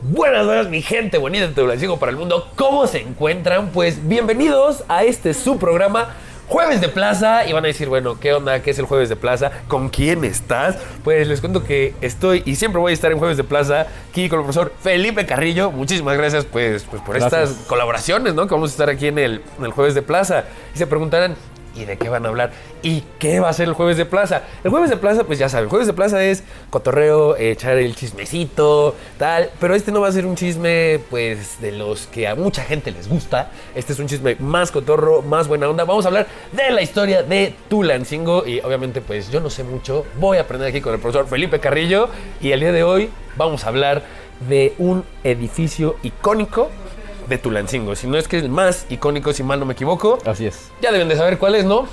Buenas, mi gente bonita de Tulancingo para el mundo. ¿Cómo se encuentran? Pues bienvenidos a su programa Jueves de Plaza. Y van a decir, bueno, ¿qué onda? ¿Qué es el Jueves de Plaza? ¿Con quién estás? Pues les cuento que estoy y siempre voy a estar en Jueves de Plaza aquí con el profesor Felipe Carrillo. Muchísimas gracias pues por estas colaboraciones, ¿no? Que vamos a estar aquí en el Jueves de Plaza. Y se preguntarán, ¿y de qué van a hablar? ¿Y qué va a ser el Jueves de Plaza? El Jueves de Plaza, pues ya saben, el Jueves de Plaza es cotorreo, echar el chismecito, tal. Pero no va a ser un chisme, pues, de los que a mucha gente les gusta. Este es un chisme más cotorro, más buena onda. Vamos a hablar de la historia de Tulancingo. Y obviamente, pues, yo no sé mucho. Voy a aprender aquí con el profesor Felipe Carrillo. Y el día de hoy vamos a hablar de un edificio icónico de Tulancingo. Si no es que es el más icónico, si mal no me equivoco. Así es. Ya deben de saber cuál es, ¿no?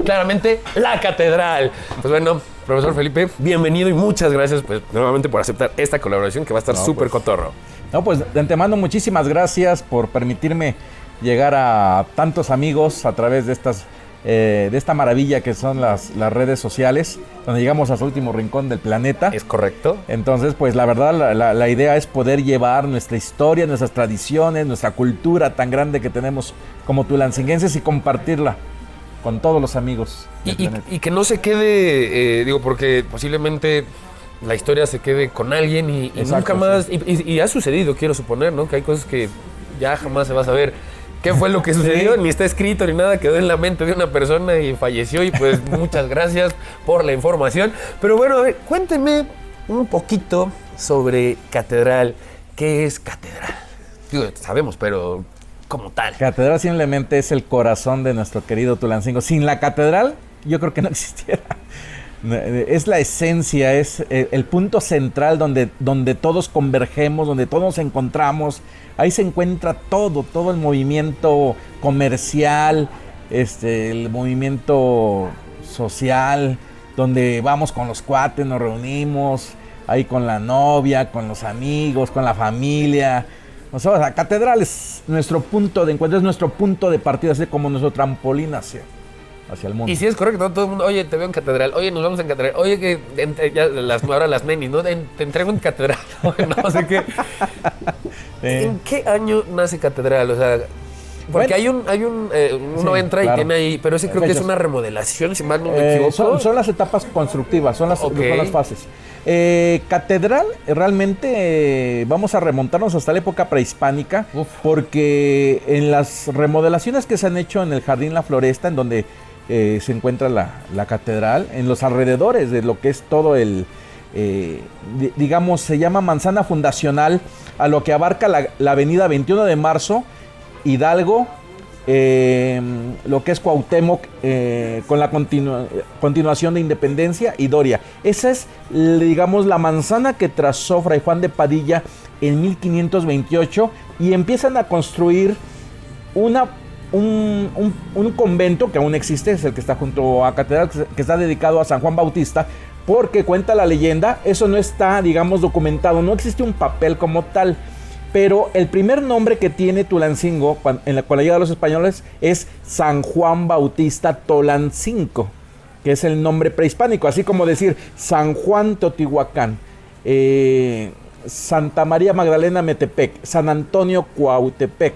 Claramente, la catedral. Pues bueno, profesor Felipe, bienvenido y muchas gracias, pues, nuevamente por aceptar esta colaboración que va a estar súper cotorro. No, pues, de antemano, muchísimas gracias por permitirme llegar a tantos amigos a través de esta maravilla que son las redes sociales, donde llegamos hasta el último rincón del planeta. ¿Es correcto? Entonces, pues la verdad, la idea es poder llevar nuestra historia, nuestras tradiciones, nuestra cultura tan grande que tenemos como tulancinguenses y compartirla con todos los amigos del planeta. Y que no se quede, porque posiblemente la historia se quede con alguien y Exacto, nunca más, sí. y ha sucedido, quiero suponer, ¿no? Que hay cosas que ya jamás se va a saber qué fue lo que sucedió, ni está escrito ni nada, quedó en la mente de una persona y falleció y pues muchas gracias por la información. Pero bueno, a ver, cuéntenme un poquito sobre catedral. ¿Qué es catedral? Sabemos, pero como tal. Catedral simplemente es el corazón de nuestro querido Tulancingo. Sin la catedral, yo creo que no existiera. Es la esencia, es el punto central donde todos convergemos, donde todos nos encontramos. Ahí se encuentra todo el movimiento comercial, el movimiento social, donde vamos con los cuates, nos reunimos, ahí con la novia, con los amigos, con la familia. O sea, la catedral es nuestro punto de encuentro, es nuestro punto de partida, así como nuestro trampolín hacia el mundo. Y si es correcto, ¿no? Todo el mundo, oye, te veo en catedral, oye, nos vamos en catedral, oye, que ya ahora las nenis, ¿no? Te entrego en catedral, no sé qué. ¿En qué año nace catedral? O sea, porque bueno, uno sí, entra, claro, y tiene ahí, pero ese creo que es una remodelación, si mal no me equivoco. Son las etapas constructivas, son las fases. Catedral, realmente vamos a remontarnos hasta la época prehispánica, porque en las remodelaciones que se han hecho en el Jardín La Floresta, en donde se encuentra la catedral, en los alrededores de lo que es todo digamos, se llama manzana fundacional, a lo que abarca la avenida 21 de marzo, Hidalgo, lo que es Cuauhtémoc, con la continuación de Independencia y Doria. Esa es, digamos, la manzana que trazó Fray Juan de Padilla en 1528 y empiezan a construir un convento que aún existe, es el que está junto a Catedral, que está dedicado a San Juan Bautista, porque cuenta la leyenda, eso no está, digamos, documentado, no existe un papel como tal, pero el primer nombre que tiene Tulancingo con la llegada de los españoles es San Juan Bautista Tolancingo, que es el nombre prehispánico, así como decir San Juan Teotihuacán, Santa María Magdalena Metepec, San Antonio Cuautepec.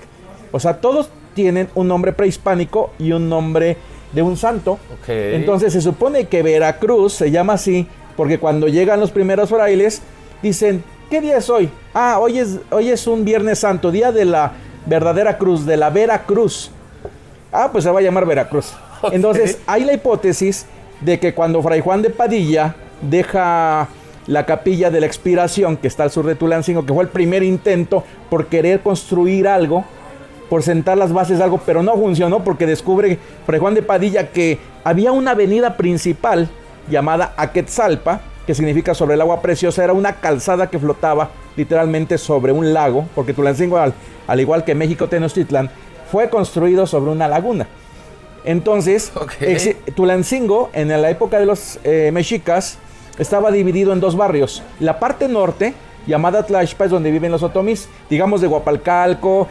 O sea, todos tienen un nombre prehispánico y un nombre de un santo. Okay. Entonces se supone que Veracruz se llama así porque cuando llegan los primeros frailes dicen, ¿qué día es hoy? Ah, hoy es un Viernes Santo, día de la verdadera cruz, de la Veracruz. Ah, pues se va a llamar Veracruz. Okay. Entonces hay la hipótesis de que cuando Fray Juan de Padilla deja la capilla de la Expiración, que está al sur de Tulancingo, que fue el primer intento por querer construir algo, por sentar las bases de algo, pero no funcionó porque descubre Fray Juan de Padilla que había una avenida principal llamada Aquetzalpa, que significa sobre el agua preciosa, era una calzada que flotaba literalmente sobre un lago, porque Tulancingo, al igual que México Tenochtitlán, fue construido sobre una laguna. Entonces, Tulancingo, en la época de los mexicas, estaba dividido en dos barrios. La parte norte, llamada Tlaxpa, es donde viven los otomís, digamos de Huapalcalco,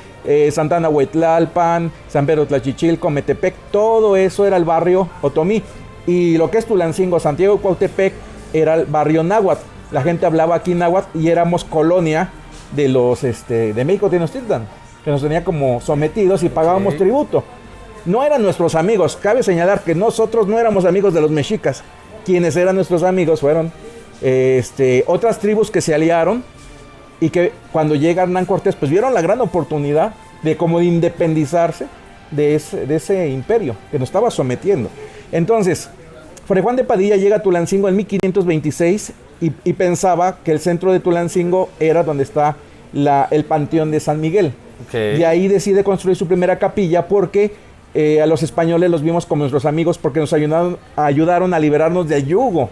Santana Huetlalpan, San Pedro Tlachichilco, Metepec, todo eso era el barrio otomí. Y lo que es Tulancingo, Santiago Cuautepec, era el barrio náhuatl. La gente hablaba aquí náhuatl y éramos colonia de los de México Tenochtitlan, que nos tenía como sometidos y pagábamos tributo. No eran nuestros amigos. Cabe señalar que nosotros no éramos amigos de los mexicas. Quienes eran nuestros amigos fueron otras tribus que se aliaron y que cuando llega Hernán Cortés pues vieron la gran oportunidad de como de independizarse de ese imperio que nos estaba sometiendo. Entonces, Fray Juan de Padilla llega a Tulancingo en 1526 y pensaba que el centro de Tulancingo era donde está el panteón de San Miguel. Y ahí decide construir su primera capilla porque a los españoles los vimos como nuestros amigos porque nos ayudaron a liberarnos del yugo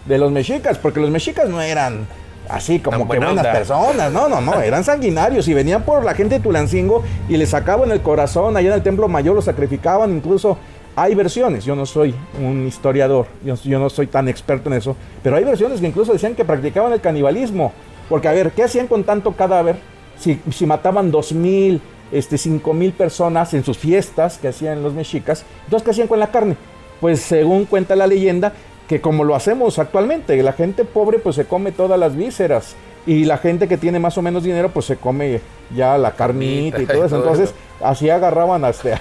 de los mexicas, porque los mexicas no eran así como que buenas personas, no, eran sanguinarios y venían por la gente de Tulancingo y les sacaban el corazón, allá en el Templo Mayor los sacrificaban, incluso hay versiones, yo no soy un historiador, yo no soy tan experto en eso, pero hay versiones que incluso decían que practicaban el canibalismo, porque a ver, ¿qué hacían con tanto cadáver si mataban 2,000, 5,000 personas en sus fiestas que hacían los mexicas? Entonces, ¿qué hacían con la carne? Pues según cuenta la leyenda, que como lo hacemos actualmente, la gente pobre pues se come todas las vísceras y la gente que tiene más o menos dinero pues se come ya la carnita y todo eso. Entonces así agarraban hasta...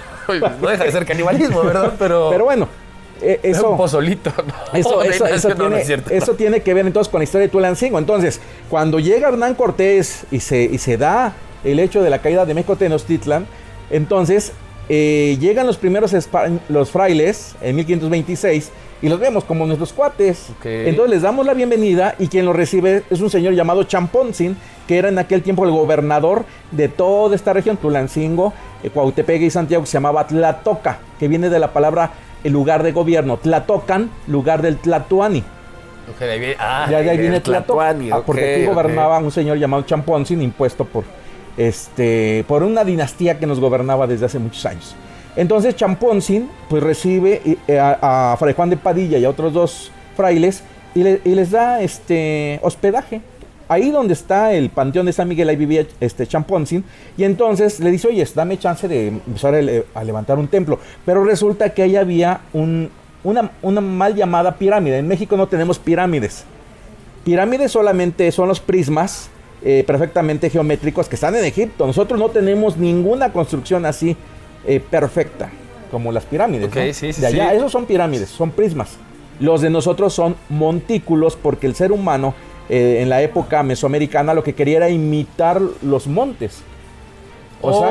No deja de ser canibalismo, ¿verdad? Pero bueno, eso... Es un pozolito, ¿no? Eso tiene que ver entonces con la historia de Tulancingo. Entonces, cuando llega Hernán Cortés y se da el hecho de la caída de México Tenochtitlan, entonces llegan los primeros los frailes en 1526 y los vemos como nuestros cuates. Entonces les damos la bienvenida y quien los recibe es un señor llamado Champontzin, que era en aquel tiempo el gobernador de toda esta región, Tulancingo, Cuautepec y Santiago, que se llamaba Tlatoca, que viene de la palabra el lugar de gobierno, Tlatocan, lugar del Tlatoani. De ahí viene Tlatoc, porque aquí gobernaba un señor llamado Champontzin, impuesto por una dinastía que nos gobernaba desde hace muchos años. Entonces Champontzin pues recibe a Fray Juan de Padilla y a otros 2 frailes y les da hospedaje. Ahí donde está el panteón de San Miguel, ahí vivía Champontzin, y entonces le dice, oye, dame chance de empezar a levantar un templo. Pero resulta que ahí había una mal llamada pirámide. En México no tenemos pirámides. Pirámides solamente son los prismas perfectamente geométricos que están en Egipto. Nosotros no tenemos ninguna construcción así perfecta como las pirámides, ¿no? De allá, esos son pirámides, son prismas. Los de nosotros son montículos porque el ser humano en la época mesoamericana lo que quería era imitar los montes.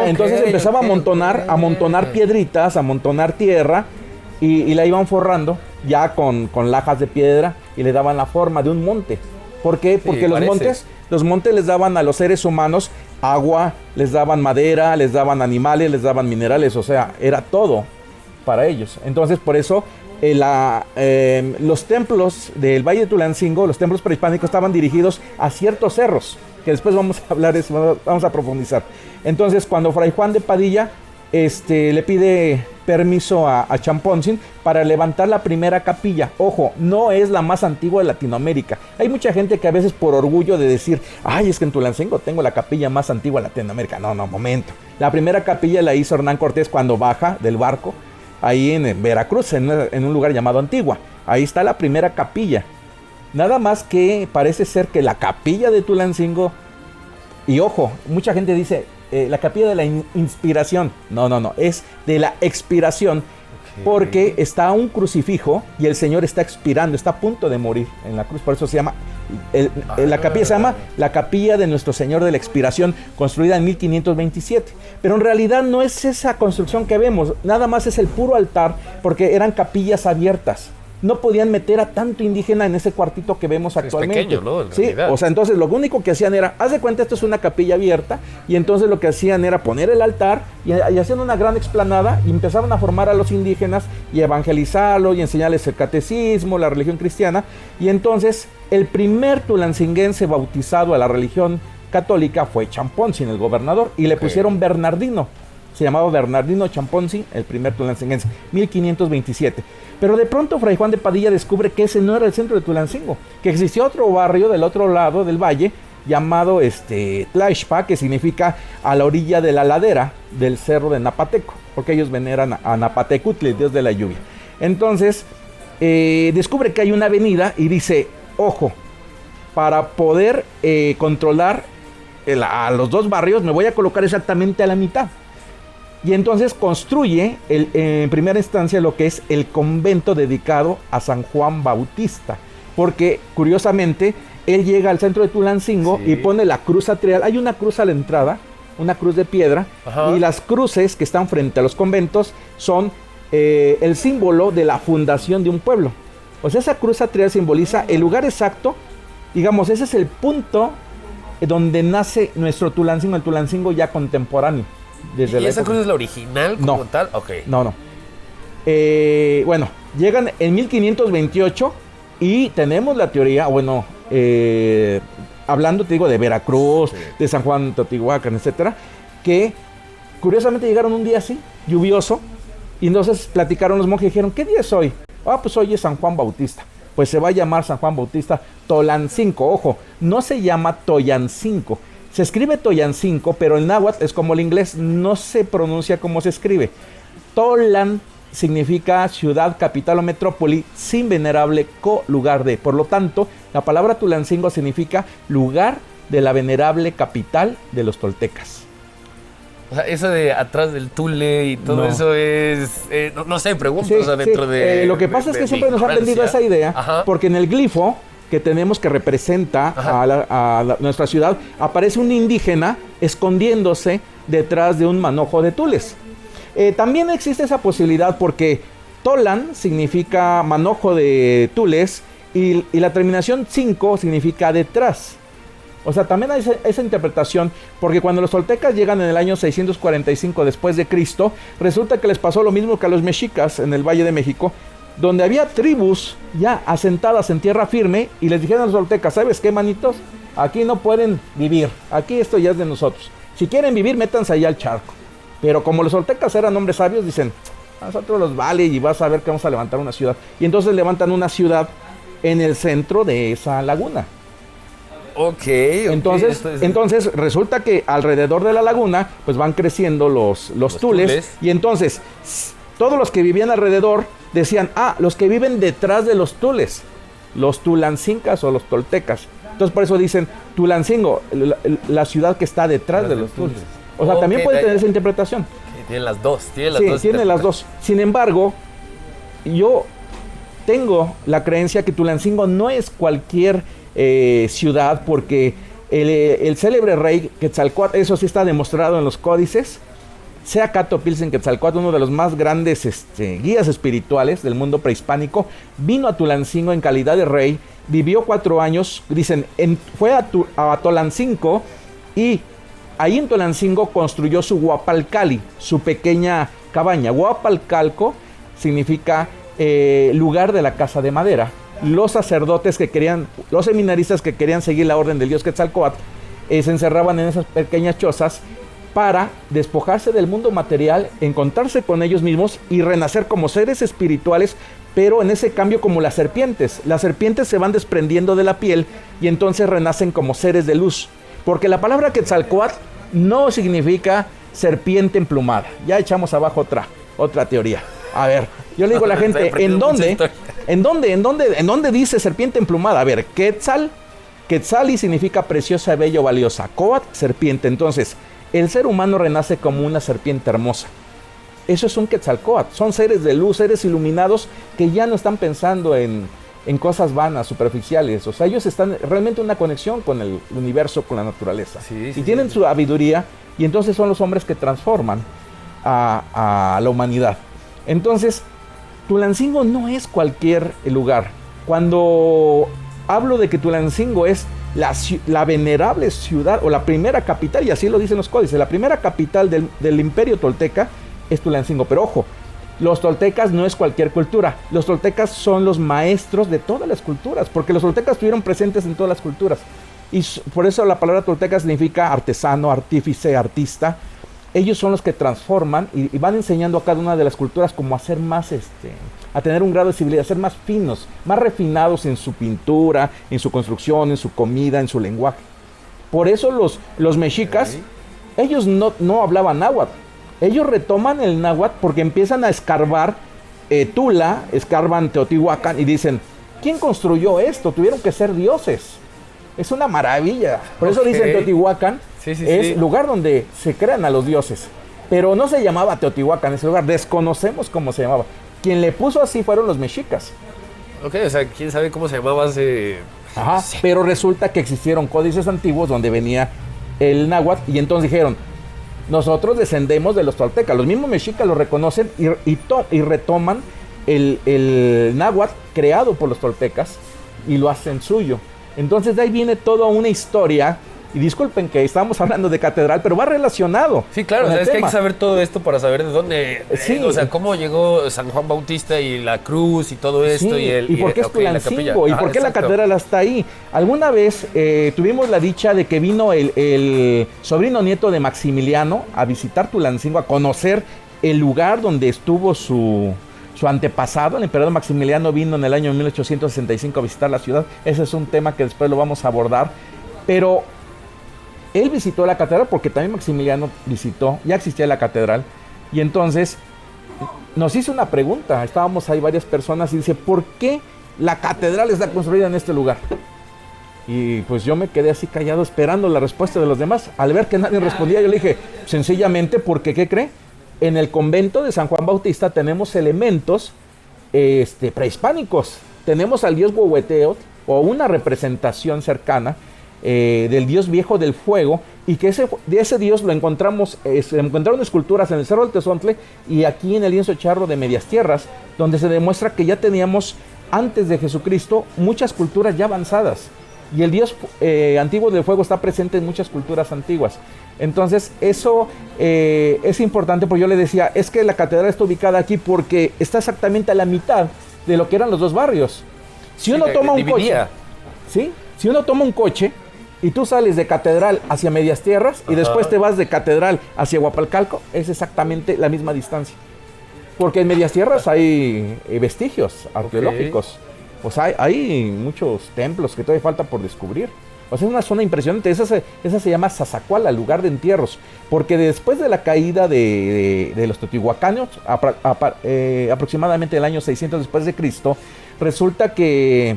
Entonces empezaba a amontonar piedritas, a amontonar tierra y la iban forrando ya con lajas de piedra y le daban la forma de un monte. ¿Por qué? Porque los montes les daban a los seres humanos agua, les daban madera, les daban animales, les daban minerales, o sea, era todo para ellos. Entonces, por eso los templos del Valle de Tulancingo, los templos prehispánicos, estaban dirigidos a ciertos cerros, que después vamos a hablar de eso, vamos a profundizar. Entonces, cuando Fray Juan de Padilla le pide permiso a Champontzin para levantar la primera capilla. Ojo, no es la más antigua de Latinoamérica. Hay mucha gente que a veces por orgullo de decir, ay, es que en Tulancingo tengo la capilla más antigua de Latinoamérica. No, momento. La primera capilla la hizo Hernán Cortés cuando baja del barco, ahí en Veracruz, en un lugar llamado Antigua. Ahí está la primera capilla. Nada más que parece ser que la capilla de Tulancingo, y ojo, mucha gente dice, la capilla de la inspiración. No, es de la expiración. Porque está un crucifijo y el Señor está expirando, está a punto de morir en la cruz. Por eso se llama, la capilla se llama la capilla de Nuestro Señor de la Expiración, construida en 1527. Pero en realidad no es esa construcción que vemos, nada más es el puro altar, porque eran capillas abiertas. No podían meter a tanto indígena en ese cuartito que vemos actualmente. Es pequeño, ¿no? Sí, o sea, entonces lo único que hacían era, haz de cuenta, esto es una capilla abierta, y entonces lo que hacían era poner el altar y hacían una gran explanada y empezaban a formar a los indígenas y evangelizarlos y enseñarles el catecismo, la religión cristiana. Y entonces el primer tulancinguense bautizado a la religión católica fue Champontzin, el gobernador, y le pusieron Bernardino. Se llamaba Bernardino Champontzin, el primer tulancinguense, 1527. Pero de pronto Fray Juan de Padilla descubre que ese no era el centro de Tulancingo, que existía otro barrio del otro lado del valle llamado Tlaixpa, que significa a la orilla de la ladera del cerro de Napateco, porque ellos veneran a Napatecutli, el dios de la lluvia. Entonces descubre que hay una avenida y dice, ojo, para poder controlar a los dos barrios, me voy a colocar exactamente a la mitad. Y entonces construye en primera instancia lo que es el convento dedicado a San Juan Bautista, porque curiosamente él llega al centro de Tulancingo y pone la cruz atrial. Hay una cruz a la entrada, una cruz de piedra, y las cruces que están frente a los conventos son el símbolo de la fundación de un pueblo. O sea, esa cruz atrial simboliza el lugar exacto, digamos, ese es el punto donde nace nuestro Tulancingo, el Tulancingo ya contemporáneo. ¿Y esa cruz es la original como tal? Okay. No. Bueno, llegan en 1528 y tenemos la teoría, hablando, te digo, de Veracruz, de San Juan Teotihuacán, etcétera, que curiosamente llegaron un día así, lluvioso, y entonces platicaron los monjes y dijeron, ¿qué día es hoy? Pues hoy es San Juan Bautista. Pues se va a llamar San Juan Bautista Tolancingo. Ojo, no se llama Toyancingo. Se escribe Toyancingo, pero el náhuatl es como el inglés, no se pronuncia como se escribe. Tolan significa ciudad, capital o metrópoli, sin venerable lugar de. Por lo tanto, la palabra Tulancingo significa lugar de la venerable capital de los toltecas. O sea, eso de atrás del Tule y todo eso es... no sé, pregunto, dentro de... Lo que pasa es que siempre nos han vendido esa idea, porque en el glifo que tenemos que representa a nuestra ciudad, aparece un indígena escondiéndose detrás de un manojo de tules. También existe esa posibilidad porque Tolan significa manojo de tules y la terminación 5 significa detrás. O sea, también hay esa interpretación, porque cuando los toltecas llegan en el año 645 después de Cristo, resulta que les pasó lo mismo que a los mexicas en el Valle de México, donde había tribus ya asentadas en tierra firme y les dijeron a los toltecas, ¿sabes qué, manitos? Aquí no pueden vivir, aquí esto ya es de nosotros. Si quieren vivir, métanse allá al charco. Pero como los toltecas eran hombres sabios, dicen, a nosotros los vale y vas a ver que vamos a levantar una ciudad. Y entonces levantan una ciudad en el centro de esa laguna. Entonces resulta que alrededor de la laguna pues van creciendo los tules y entonces todos los que vivían alrededor decían, los que viven detrás de los tules, los tulancingas o los toltecas. Entonces por eso dicen Tulancingo, la ciudad que está detrás de los tules. O sea, también puede tener esa interpretación. Tiene las dos. Tiene las dos. Sin embargo, yo tengo la creencia que Tulancingo no es cualquier ciudad, porque el célebre rey Quetzalcóatl, eso sí está demostrado en los códices, Seacatl Quetzalcóatl, uno de los más grandes guías espirituales del mundo prehispánico, vino a Tulancingo en calidad de rey, vivió 4 años, dicen, fue a Tolancingo y ahí en Tolancingo construyó su huapalcali, su pequeña cabaña. Huapalcalco significa lugar de la casa de madera. Los sacerdotes los seminaristas que querían seguir la orden del dios Quetzalcóatl, se encerraban en esas pequeñas chozas para despojarse del mundo material, encontrarse con ellos mismos y renacer como seres espirituales, pero en ese cambio como las serpientes. Las serpientes se van desprendiendo de la piel y entonces renacen como seres de luz. Porque la palabra Quetzalcóatl no significa serpiente emplumada. Ya echamos abajo otra teoría. A ver, yo le digo a la gente, ¿en dónde dice serpiente emplumada? A ver, Quetzali significa preciosa, bella o valiosa. Cóatl, serpiente. Entonces, el ser humano renace como una serpiente hermosa. Eso es un Quetzalcóatl. Son seres de luz, seres iluminados que ya no están pensando en cosas vanas, superficiales. O sea, ellos están realmente en una conexión con el universo, con la naturaleza. Y tienen su sabiduría, y entonces son los hombres que transforman a la humanidad. Entonces, Tulancingo no es cualquier lugar. Cuando hablo de que Tulancingo es la venerable ciudad o la primera capital, y así lo dicen los códices, la primera capital del imperio tolteca es Tulancingo. Pero ojo, los toltecas no es cualquier cultura. Los toltecas son los maestros de todas las culturas, porque los toltecas estuvieron presentes en todas las culturas. Y por eso la palabra tolteca significa artesano, artífice, artista. Ellos son los que transforman y van enseñando a cada una de las culturas como a ser más, a tener un grado de civilidad, a ser más finos, más refinados en su pintura, en su construcción, en su comida, en su lenguaje. Por eso los mexicas, ellos no hablaban náhuatl. Ellos retoman el náhuatl porque empiezan a escarbar escarban Teotihuacán y dicen, ¿quién construyó esto? Tuvieron que ser dioses. Es una maravilla. Por eso Ok. dicen Teotihuacán es lugar donde se crean a los dioses. Pero no se llamaba Teotihuacán ese lugar. Desconocemos cómo se llamaba. Quien le puso así fueron los mexicas. Ok, o sea, quién sabe cómo se llamaba hace... Ajá, Sí. pero resulta que existieron códices antiguos donde venía el náhuatl y entonces dijeron, nosotros descendemos de los toltecas. Los mismos mexicas lo reconocen y retoman el náhuatl creado por los toltecas y lo hacen suyo. Entonces de ahí viene toda una historia. Y disculpen que estamos hablando de catedral, pero va relacionado. Sí, claro, con o sea, el es que hay tema. que saber todo esto para saber de dónde, Sí. o sea, cómo llegó San Juan Bautista y la cruz y todo esto. Sí, y por qué es ok, la capilla. Tulancingo, y Ajá, por qué la exacto. catedral está ahí. Alguna vez tuvimos la dicha de que vino el sobrino nieto de Maximiliano a visitar Tulancingo, a conocer el lugar donde estuvo su antepasado. El emperador Maximiliano vino en el año 1865 a visitar la ciudad. Ese es un tema que después lo vamos a abordar. Pero él visitó la catedral porque también Maximiliano visitó, ya existía la catedral. Y entonces nos hizo una pregunta. Estábamos ahí varias personas y dice, ¿por qué la catedral está construida en este lugar? Y pues yo me quedé así callado esperando la respuesta de los demás. Al ver que nadie respondía, yo le dije, sencillamente porque, ¿qué cree? En el convento de San Juan Bautista tenemos elementos prehispánicos. Tenemos al dios Huehueteotl, o una representación cercana del dios viejo del fuego, y que de ese dios lo encontramos, se encontraron esculturas en el Cerro del Tezontle y aquí en el lienzo charro de Medias Tierras, donde se demuestra que ya teníamos antes de Jesucristo muchas culturas ya avanzadas. Y el dios antiguo del fuego está presente en muchas culturas antiguas. Entonces eso es importante, porque yo le decía, es que la catedral está ubicada aquí porque está exactamente a la mitad de lo que eran los dos barrios. Si uno toma un coche, ¿sí? Si uno toma un coche y tú sales de Catedral hacia Medias Tierras y después te vas de Catedral hacia Huapalcalco, es exactamente la misma distancia. Porque en Medias Tierras hay vestigios arqueológicos. O sea, hay muchos templos que todavía falta por descubrir. O sea, es una zona impresionante. Esa se llama Zazacuala, lugar de entierros. Porque después de la caída de los teotihuacanos, aproximadamente el año 600 después de Cristo, resulta que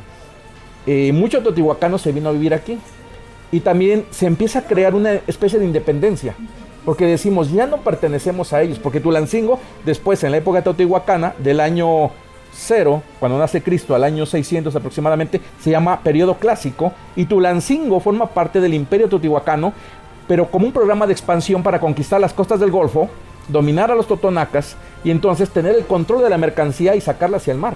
mucho teotihuacano se vino a vivir aquí. Y también se empieza a crear una especie de independencia. Porque decimos, ya no pertenecemos a ellos. Porque Tulancingo, después en la época teotihuacana, del año 0, cuando nace Cristo, al año 600 aproximadamente, se llama periodo clásico. Y Tulancingo forma parte del imperio teotihuacano, pero como un programa de expansión para conquistar las costas del Golfo, dominar a los totonacas y entonces tener el control de la mercancía y sacarla hacia el mar.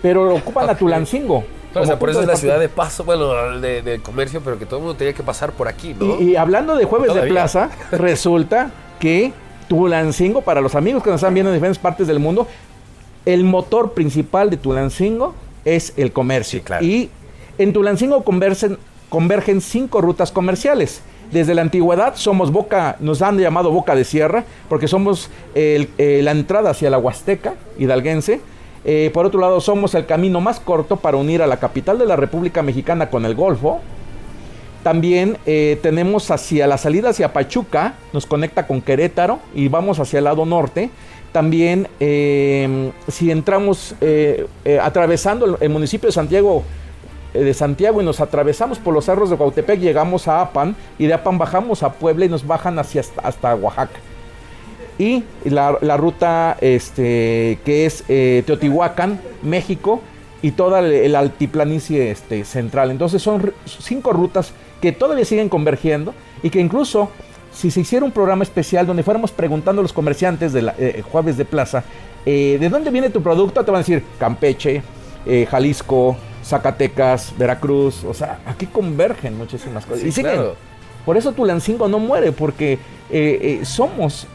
Pero lo ocupan a Tulancingo. Claro, o sea, por eso es la ciudad de paso, bueno, de comercio, pero que todo el mundo tenía que pasar por aquí, ¿no? Y hablando de jueves Todavía. de plaza, resulta que Tulancingo, para los amigos que nos están viendo en diferentes partes del mundo, el motor principal de Tulancingo es el comercio. Sí, claro. Y en Tulancingo convergen 5 rutas comerciales. Desde la antigüedad nos han llamado Boca de Sierra, porque somos la entrada hacia la Huasteca hidalguense. Por otro lado, somos el camino más corto para unir a la capital de la República Mexicana con el Golfo. También tenemos hacia la salida hacia Pachuca, nos conecta con Querétaro y vamos hacia el lado norte. También si entramos atravesando el municipio de Santiago y nos atravesamos por los cerros de Cuautepec, llegamos a Apan y de Apan bajamos a Puebla y nos bajan hasta Oaxaca. Y la ruta que es Teotihuacán, México y toda el altiplanicie central. Entonces son 5 rutas que todavía siguen convergiendo y que incluso si se hiciera un programa especial donde fuéramos preguntando a los comerciantes de Jueves de Plaza, ¿de dónde viene tu producto? Te van a decir Campeche, Jalisco, Zacatecas, Veracruz. O sea, aquí convergen muchísimas cosas. Sí, y siguen. claro. Por eso Tulancingo no muere, porque seguimos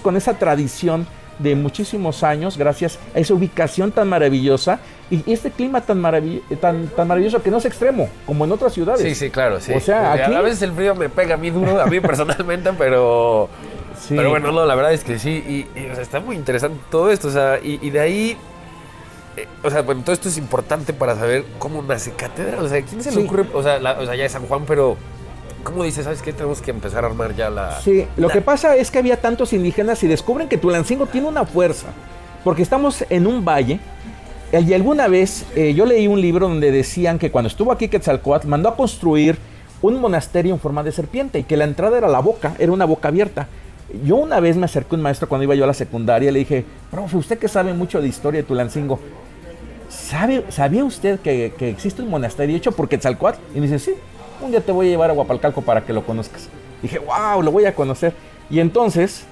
con esa tradición de muchísimos años, gracias a esa ubicación tan maravillosa y este clima tan maravilloso que no es extremo, como en otras ciudades. Sí, sí, claro, sí. O sea, aquí a veces el frío me pega a mí duro, a mí personalmente, pero... Sí. Pero bueno, no, la verdad es que sí, y o sea, está muy interesante todo esto, o sea, y de ahí... o sea, bueno, todo esto es importante para saber cómo nace catedral, o sea, ¿quién se le ocurre? O sea, ya es San Juan, pero... ¿Cómo dices? ¿Sabes qué? Tenemos que empezar a armar ya la... Sí, lo que pasa es que había tantos indígenas y descubren que Tulancingo tiene una fuerza, porque estamos en un valle Y alguna vez yo leí un libro donde decían que cuando estuvo aquí Quetzalcóatl mandó a construir un monasterio en forma de serpiente y que la entrada era la boca, era una boca abierta. Yo una vez me acerqué a un maestro cuando iba yo a la secundaria y le dije, profe, usted que sabe mucho de historia de Tulancingo, ¿sabía usted que existe un monasterio hecho por Quetzalcóatl? Y me dice, sí, un día te voy a llevar a Huapalcalco para que lo conozcas. Dije, wow, lo voy a conocer. Y entonces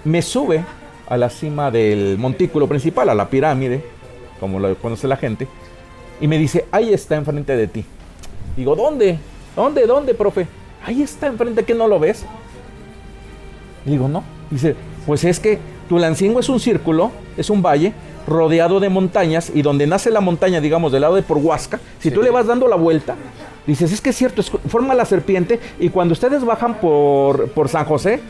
me sube a la cima del montículo principal, a la pirámide, como lo conoce la gente, y me dice, ahí está enfrente de ti. Digo, ¿dónde? ¿Dónde, profe? Ahí está enfrente, ¿qué no lo ves? Y digo, no. Dice, pues es que Tulancingo es un círculo, es un valle rodeado de montañas, y donde nace la montaña, digamos, del lado de Porhuasca, si tú le vas dando la vuelta, dices, es que es cierto, forma la serpiente, y cuando ustedes bajan por San José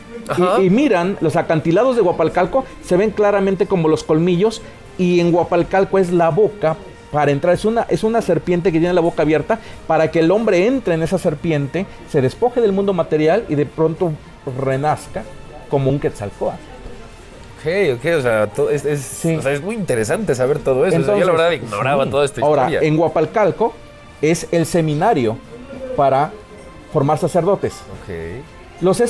y miran los acantilados de Huapalcalco, se ven claramente como los colmillos, y en Huapalcalco es la boca para entrar, es una serpiente que tiene la boca abierta para que el hombre entre en esa serpiente, se despoje del mundo material y de pronto renazca como un Quetzalcóatl. Ok, o sea, sí. O sea, es muy interesante saber todo eso. Entonces, o sea, yo la verdad ignoraba toda esta historia. Ahora, en Huapalcalco es el seminario para formar sacerdotes. Ok. Los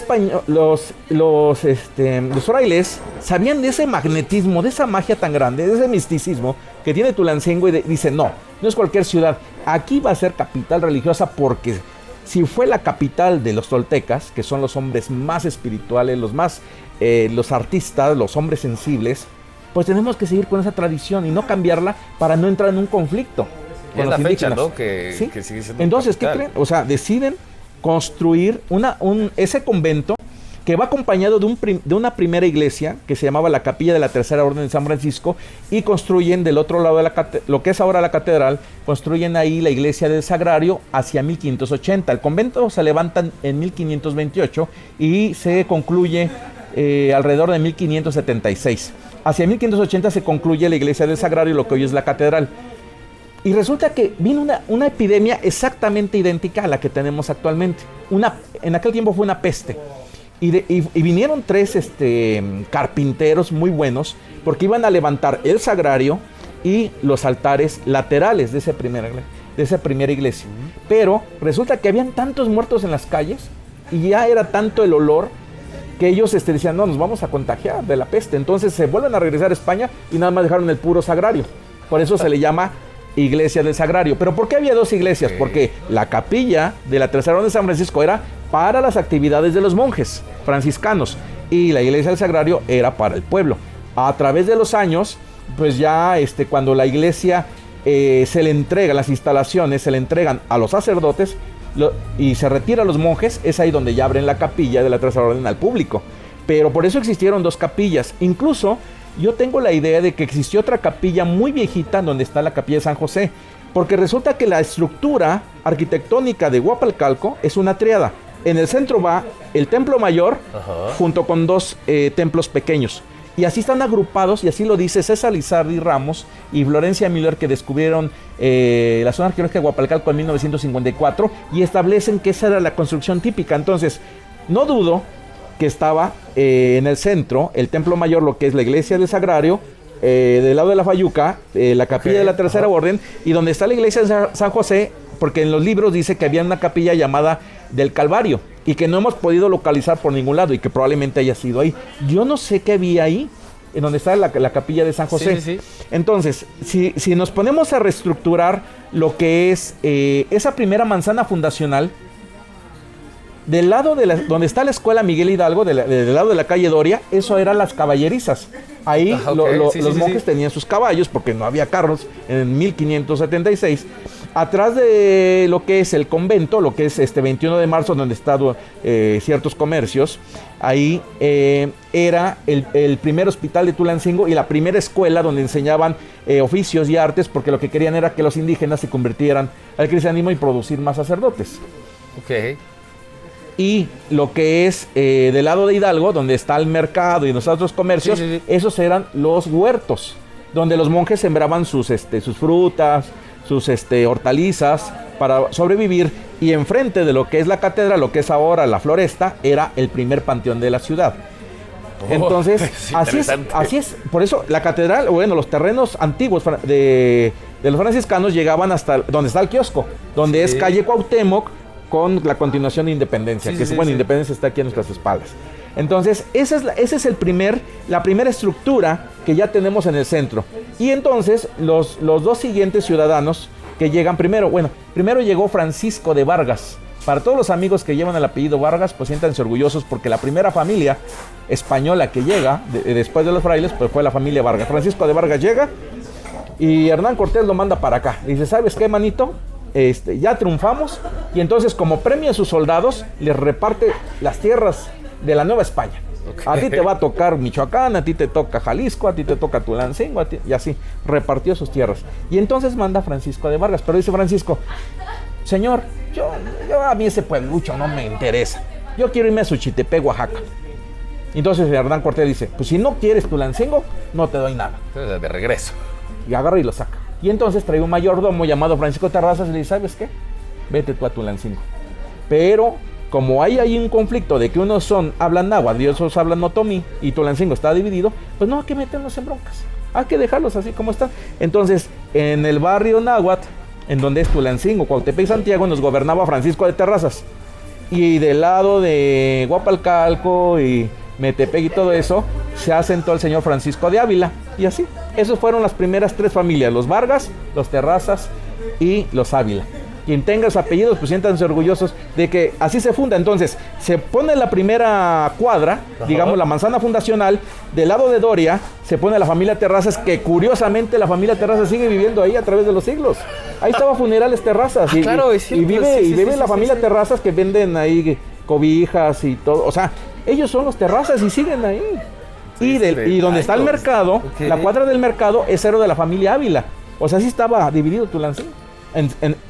frailes sabían de ese magnetismo, de esa magia tan grande, de ese misticismo que tiene Tulancingo, y dicen, no es cualquier ciudad. Aquí va a ser capital religiosa, porque si fue la capital de los toltecas, que son los hombres más espirituales, los artistas, los hombres sensibles, pues tenemos que seguir con esa tradición y no cambiarla para no entrar en un conflicto con es los la indígenas. fecha, ¿no? Que sigue siendo Entonces, capital. ¿qué creen? O sea, deciden construir ese convento que va acompañado de una primera iglesia que se llamaba la Capilla de la Tercera Orden de San Francisco, y construyen del otro lado de lo que es ahora la catedral, construyen ahí la iglesia del Sagrario hacia 1580. El convento se levanta en 1528 y se concluye alrededor de 1576. Hacia 1580 se concluye la iglesia del Sagrario, lo que hoy es la catedral. Y resulta que vino una epidemia exactamente idéntica a la que tenemos actualmente. En aquel tiempo fue una peste. Y vinieron 3 carpinteros muy buenos, porque iban a levantar el sagrario y los altares laterales de esa primera iglesia. Pero resulta que habían tantos muertos en las calles, y ya era tanto el olor, que ellos decían, no, nos vamos a contagiar de la peste. Entonces se vuelven a regresar a España y nada más dejaron el puro sagrario. Por eso se le llama Iglesia del Sagrario. ¿Pero por qué había 2 iglesias? Porque la capilla de la Tercera Orden de San Francisco era para las actividades de los monjes franciscanos, y la Iglesia del Sagrario era para el pueblo. A través de los años, pues ya cuando la iglesia se le entrega, las instalaciones se le entregan a los sacerdotes y se retira a los monjes, es ahí donde ya abren la capilla de la Tercera Orden al público. Pero por eso existieron 2 capillas. Incluso yo tengo la idea de que existió otra capilla muy viejita donde está la capilla de San José, porque resulta que la estructura arquitectónica de Huapalcalco es una tríada. En el centro va el templo mayor, junto con 2 templos pequeños, y así están agrupados, y así lo dice César Lizardi Ramos y Florencia Miller, que descubrieron la zona arqueológica de Huapalcalco en 1954, y establecen que esa era la construcción típica. Entonces, no dudo que estaba en el centro el templo mayor, lo que es la iglesia del Sagrario, del lado de la Fayuca, la capilla de la Tercera Orden, y donde está la iglesia de San José, porque en los libros dice que había una capilla llamada del Calvario, y que no hemos podido localizar por ningún lado, y que probablemente haya sido ahí. Yo no sé qué había ahí, en donde está la capilla de San José. Sí. Entonces, si nos ponemos a reestructurar lo que es esa primera manzana fundacional, del lado donde está la escuela Miguel Hidalgo, del lado de la calle Doria, eso eran las caballerizas. Ahí los monjes tenían sus caballos, porque no había carros en 1576. Atrás de lo que es el convento, lo que es 21 de marzo, donde están ciertos comercios, ahí era el primer hospital de Tulancingo y la primera escuela donde enseñaban oficios y artes, porque lo que querían era que los indígenas se convirtieran al cristianismo y producir más sacerdotes. Ok. Y lo que es del lado de Hidalgo, donde está el mercado y los otros comercios, esos eran los huertos, donde los monjes sembraban sus frutas, sus hortalizas para sobrevivir. Y enfrente de lo que es la catedral, lo que es ahora la Floresta, era el primer panteón de la ciudad. Entonces, es así interesante. es. Por eso la catedral, bueno, los terrenos antiguos de los franciscanos llegaban hasta donde está el kiosco, donde es calle Cuauhtémoc con la continuación de Independencia, Independencia está aquí a nuestras espaldas. Entonces, esa es la primera estructura que ya tenemos en el centro. Y entonces, los dos siguientes ciudadanos que llegan primero llegó Francisco de Vargas. Para todos los amigos que llevan el apellido Vargas, pues siéntanse orgullosos porque la primera familia española que llega después de los frailes, pues fue la familia Vargas. Francisco de Vargas llega y Hernán Cortés lo manda para acá. Dice, ¿sabes qué, manito? Ya triunfamos, y entonces como premio a sus soldados les reparte las tierras de la Nueva España. A ti te va a tocar Michoacán, a ti te toca Jalisco, a ti te toca Tulancingo, y así repartió sus tierras. Y entonces manda Francisco de Vargas, pero dice Francisco, señor, yo a mí ese pueblucho no me interesa, yo quiero irme a Suchitepec, Oaxaca. Entonces Hernán Cortés dice, pues si no quieres Tulancingo, no te doy nada. De regreso. Y agarra y lo saca. Y entonces trae un mayordomo llamado Francisco Terrazas y le dice, ¿sabes qué? Vete tú a Tulancingo. Pero como hay ahí un conflicto de que unos hablan náhuatl y otros hablan otomí, y Tulancingo está dividido, pues no hay que meternos en broncas. Hay que dejarlos así como están. Entonces, en el barrio náhuatl, en donde es Tulancingo, Cuautepec y Santiago, nos gobernaba Francisco de Terrazas. Y del lado de Guapalcalco y Metepec y todo eso, se asentó el señor Francisco de Ávila. Y así, esos fueron las primeras tres familias, los Vargas, los Terrazas y los Ávila. Quien tenga esos apellidos, pues siéntanse orgullosos de que así se funda. Entonces, se pone la primera cuadra, digamos la manzana fundacional, del lado de Doria, se pone la familia Terrazas, que curiosamente la familia Terrazas sigue viviendo ahí a través de los siglos. Ahí estaba Funerales Terrazas. Claro, es cierto. Y vive la familia Terrazas, que venden ahí cobijas y todo. O sea, ellos son los Terrazas y siguen ahí. Y donde está el mercado, la cuadra del mercado es cero de la familia Ávila. O sea, así estaba dividido Tulancingo.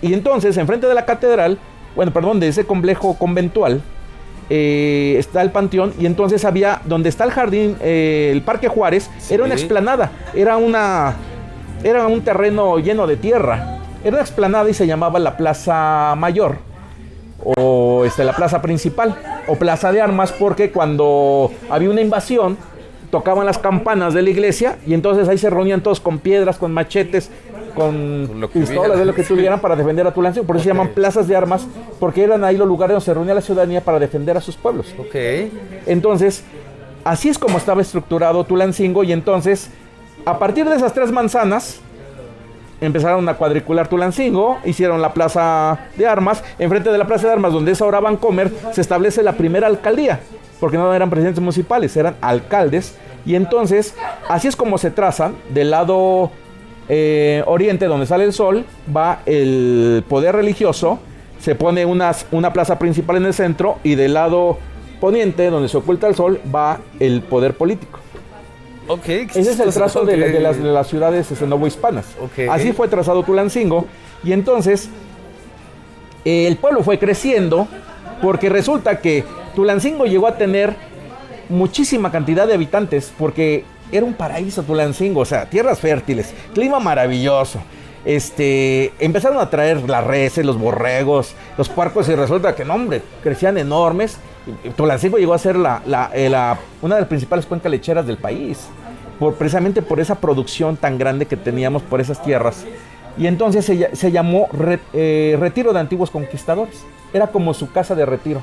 Y entonces, enfrente de la catedral, de ese complejo conventual, está el panteón, y entonces había, donde está el jardín, el Parque Juárez, era una explanada, era un terreno lleno de tierra, era una explanada y se llamaba la Plaza Mayor, o la Plaza Principal, o Plaza de Armas, porque cuando había una invasión, tocaban las campanas de la iglesia, y entonces ahí se reunían todos con piedras, con machetes, con pistolas, de lo que tuvieran para defender a Tulancingo. Por eso se llaman plazas de armas, porque eran ahí los lugares donde se reunía la ciudadanía para defender a sus pueblos. Entonces, así es como estaba estructurado Tulancingo, y entonces, a partir de esas tres manzanas, empezaron a cuadricular Tulancingo, hicieron la plaza de armas. Enfrente de la plaza de armas, donde es ahora Vancomer, se establece la primera alcaldía, porque no eran presidentes municipales, eran alcaldes. Y entonces, así es como se trazan. Del lado oriente, donde sale el sol, va el poder religioso, se pone una plaza principal en el centro, y del lado poniente, donde se oculta el sol, va el poder político. Ese es el trazo de las ciudades novohispanas. Así fue trazado Tulancingo. Y entonces el pueblo fue creciendo, porque resulta que Tulancingo llegó a tener muchísima cantidad de habitantes, porque era un paraíso Tulancingo, o sea, tierras fértiles, clima maravilloso. Empezaron a traer las reses, los borregos, los puercos, y resulta que, no, hombre, crecían enormes. Tulancingo llegó a ser una de las principales cuencas lecheras del país, precisamente por esa producción tan grande que teníamos por esas tierras. Y entonces se llamó Retiro de Antiguos Conquistadores. Era como su casa de retiro.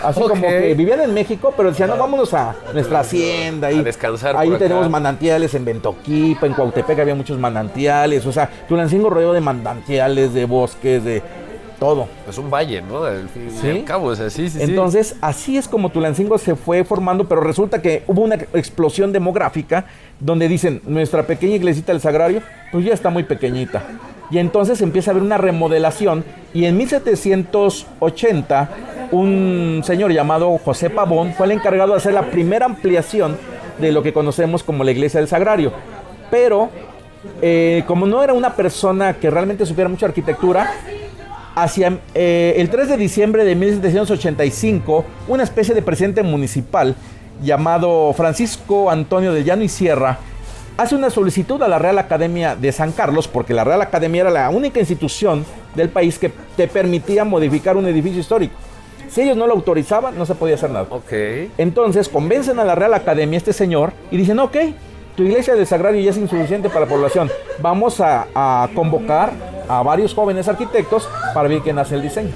Así como que vivían en México, pero decían, no, vámonos a nuestra hacienda. Y a descansar. Ahí tenemos manantiales en Bentoquipa, en Cuautepec había muchos manantiales. O sea, Tulancingo rodeado de manantiales, de bosques, de todo. Es un valle, ¿no? Al fin y al cabo, o sea, sí. Entonces, así es como Tulancingo se fue formando, pero resulta que hubo una explosión demográfica donde dicen, nuestra pequeña iglesita del Sagrario, pues ya está muy pequeñita. Y entonces empieza a haber una remodelación, y en 1780 un señor llamado José Pavón fue el encargado de hacer la primera ampliación de lo que conocemos como la iglesia del Sagrario. Pero como no era una persona que realmente supiera mucha arquitectura, hacia el 3 de diciembre de 1785, una especie de presidente municipal llamado Francisco Antonio de Llano y Sierra hace una solicitud a la Real Academia de San Carlos, porque la Real Academia era la única institución del país que te permitía modificar un edificio histórico. Si ellos no lo autorizaban, no se podía hacer nada. Ok. Entonces convencen a la Real Academia, este señor, y dicen, ok, tu iglesia del Sagrario ya es insuficiente para la población. Vamos a convocar a varios jóvenes arquitectos para ver quién hace el diseño.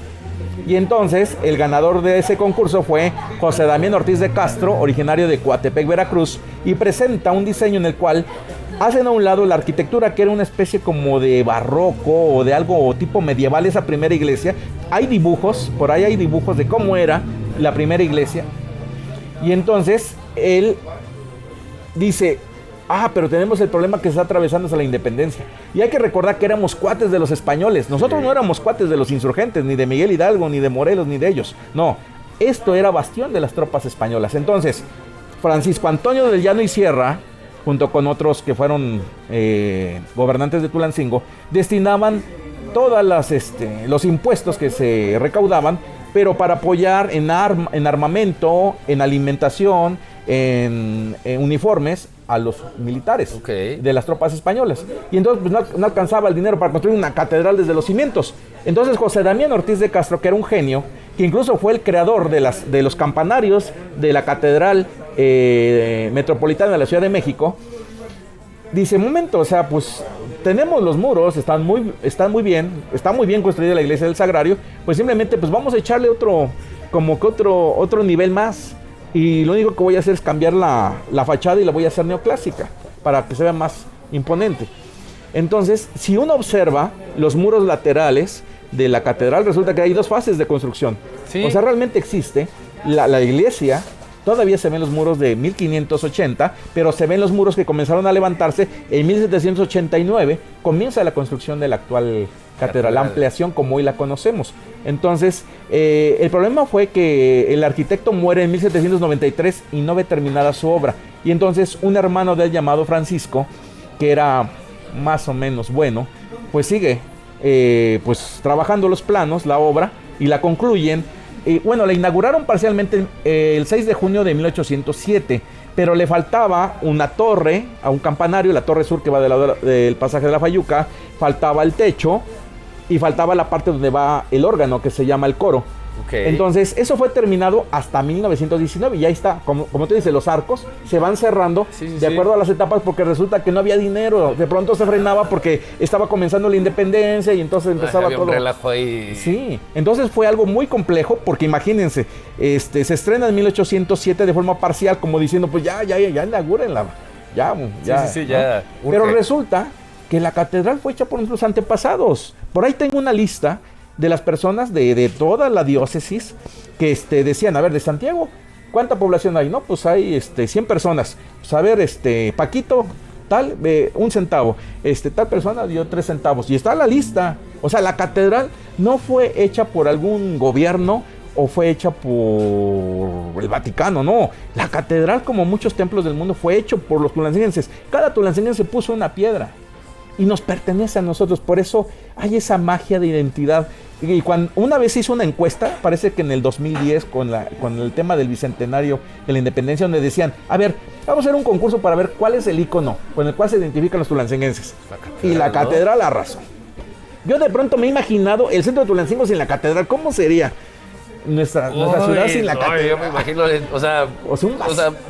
Y entonces el ganador de ese concurso fue José Damián Ortiz de Castro, originario de Coatepec, Veracruz, y presenta un diseño en el cual hacen a un lado la arquitectura, que era una especie como de barroco o de algo tipo medieval, esa primera iglesia. Hay dibujos, por ahí hay dibujos de cómo era la primera iglesia. Y entonces él dice, pero tenemos el problema que se está atravesando hacia la independencia. Y hay que recordar que éramos cuates de los españoles. Nosotros no éramos cuates de los insurgentes, ni de Miguel Hidalgo, ni de Morelos, ni de ellos. No, esto era bastión de las tropas españolas. Entonces, Francisco Antonio del Llano y Sierra, junto con otros que fueron gobernantes de Tulancingo, destinaban todas los impuestos que se recaudaban, pero para apoyar en armamento, en alimentación, en uniformes a los militares de las tropas españolas. Y entonces pues, no alcanzaba el dinero para construir una catedral desde los cimientos. Entonces José Damián Ortiz de Castro, que era un genio, que incluso fue el creador de los campanarios de la catedral metropolitana de la Ciudad de México, dice, momento, o sea, pues tenemos los muros, están muy bien, está muy bien construida la iglesia del Sagrario, pues simplemente pues vamos a echarle otro nivel más. Y lo único que voy a hacer es cambiar la fachada y la voy a hacer neoclásica para que se vea más imponente. Entonces, si uno observa los muros laterales de la catedral, resulta que hay dos fases de construcción. Sí. O sea, realmente existe la iglesia. Todavía se ven los muros de 1580, pero se ven los muros que comenzaron a levantarse en 1789. Comienza la construcción de la actual catedral, la ampliación como hoy la conocemos. Entonces, el problema fue que el arquitecto muere en 1793 y no ve terminada su obra. Y entonces un hermano de él llamado Francisco, que era más o menos bueno, pues sigue pues trabajando los planos, la obra, y la concluyen. Bueno, la inauguraron parcialmente el 6 de junio de 1807, pero le faltaba una torre, a un campanario, la torre sur que va del lado del pasaje de la Fayuca, faltaba el techo y faltaba la parte donde va el órgano, que se llama el coro. Okay. Entonces, eso fue terminado hasta 1919 y ahí está, como tú dices, los arcos se van cerrando de acuerdo a las etapas, porque resulta que no había dinero, de pronto se frenaba porque estaba comenzando la independencia y entonces empezaba todo. Un relajo ahí. Sí, entonces fue algo muy complejo, porque imagínense, se estrena en 1807 de forma parcial, como diciendo, pues ya inaugurenla, ya. ¿no? Pero resulta que la catedral fue hecha por nuestros antepasados. Por ahí tengo una lista de las personas de toda la diócesis que decían, a ver, de Santiago, ¿cuánta población hay? No, pues hay 100 personas. Pues a ver, Paquito, tal, 1 centavo. Tal persona dio 3 centavos. Y está la lista. O sea, la catedral no fue hecha por algún gobierno o fue hecha por el Vaticano, no. La catedral, como muchos templos del mundo, fue hecho por los tulancinenses. Cada tulancinense puso una piedra y nos pertenece a nosotros. Por eso hay esa magia de identidad. Y cuando una vez hizo una encuesta, parece que en el 2010, con el tema del bicentenario de la independencia, donde decían, a ver, vamos a hacer un concurso para ver cuál es el icono con el cual se identifican los tulancinenses. Y la catedral arrasó. Yo de pronto me he imaginado el centro de Tulancingo sin la catedral. ¿Cómo sería nuestra ciudad sin la catedral? Yo me imagino, o sea,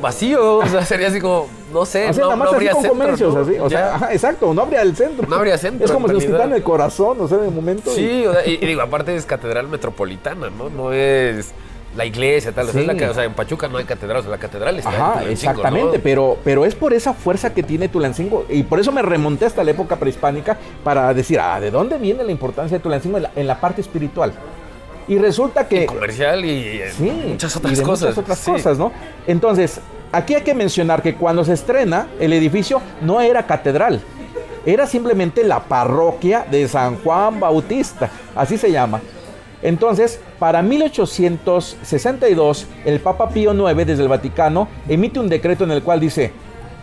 vacío, o sea, sería así como, no sé, no habría centro, comercios, ¿no? Así, o sea, exacto, no habría el centro. No habría centro. Es como si nos quitaran el corazón, o sea, de momento. Sí, y digo, aparte es catedral metropolitana, ¿no? No es la iglesia, tal. Sí. O sea, en Pachuca no hay catedral, o sea, la catedral está en Tulancingo, exactamente, ¿no? Pero es por esa fuerza que tiene Tulancingo, y por eso me remonté hasta la época prehispánica para decir, ¿de dónde viene la importancia de Tulancingo en la parte espiritual? Y resulta que... Y comercial y muchas otras cosas. Muchas otras cosas, ¿no? Entonces, aquí hay que mencionar que cuando se estrena, el edificio no era catedral. Era simplemente la parroquia de San Juan Bautista. Así se llama. Entonces, para 1862, el Papa Pío IX, desde el Vaticano, emite un decreto en el cual dice,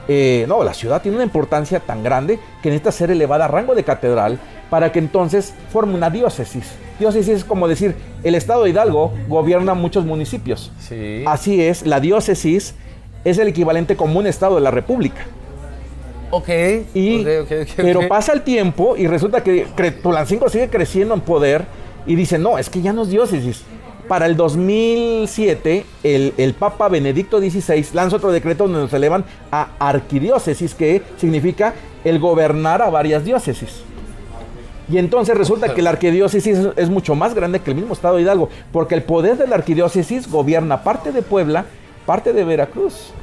la ciudad tiene una importancia tan grande que necesita ser elevada a rango de catedral para que entonces forme una diócesis. Diócesis es como decir, el estado de Hidalgo gobierna muchos municipios. Sí. Así es, la diócesis es el equivalente como un estado de la república. Okay. Pero pasa el tiempo y resulta que Tulancingo sigue creciendo en poder y dice, no, es que ya no es diócesis. para el 2007, el Papa Benedicto XVI lanza otro decreto donde nos elevan a arquidiócesis, que significa el gobernar a varias diócesis. Y entonces resulta que la arquidiócesis es mucho más grande que el mismo estado de Hidalgo, porque el poder de la arquidiócesis gobierna parte de Puebla, parte de Veracruz.